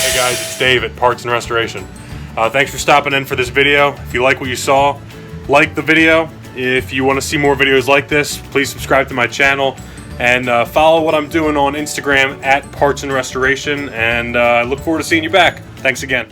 Hey guys, it's Dave at Parts and Restoration. Thanks for stopping in for this video. If you like what you saw, like the video. If you want to see more videos like this, please subscribe to my channel and follow what I'm doing on Instagram at Parts and Restoration. And I look forward to seeing you back. Thanks again.